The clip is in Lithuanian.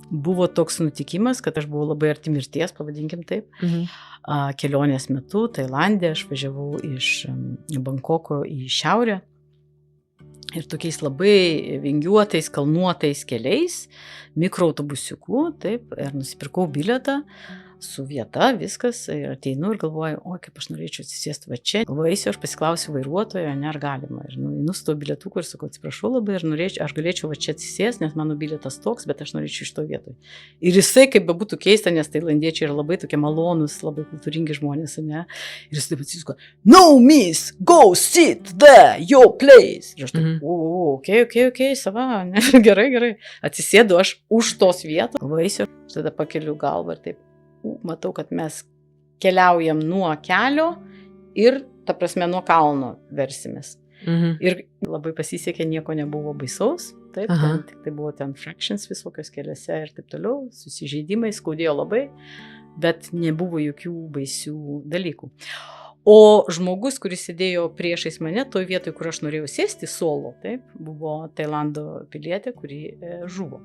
Buvo toks nutikimas, kad aš buvau labai arti mirties, pavadinkim taip. Kelionės metu Tailande aš važiavau iš Bankoko į šiaurę ir tokiais labai vingiuotais, kalnuotais keliais, mikroautobusiuku, taip, ir nusipirkau bilietą su vieta, viskas, ir ateinu ir galvoju, o kaip aš norėčiau atsisėsti va čia. Galvoju, eisiu, aš pasiklausiu vairuotojo, ne, ar galima. Ir einu su to bilietuku ir sakau, atsiprašau labai, ir aš galėčiau va čia atsisėsti, nes mano bilietas toks, bet aš norėčiau iš to vietoj. Ir jisai, kaip bebūtų keista, nes tailandiečiai yra labai tokie malonūs, labai kultūringi žmonės, ne? Ir jis taip atsisuko, no miss, go sit there, your place. Ir aš taip, okay, sava, ne? Gerai. Atsisėdu aš už tos vietos, galvoju, eisiu, tada pakeliu galvą ir taip. Matau, kad mes keliaujam nuo kelio ir, ta prasme, nuo kalno versimės. Ir labai pasisekė, nieko nebuvo baisaus, taip, tik tai buvo ten fractions visokios keliuose ir taip toliau, susižeidimai, skaudėjo labai, bet nebuvo jokių baisių dalykų. O žmogus, kuris sėdėjo priešais mane, toj vietoj, kur aš norėjau sėsti solo, taip, buvo Tailando pilietė, kuri žuvo.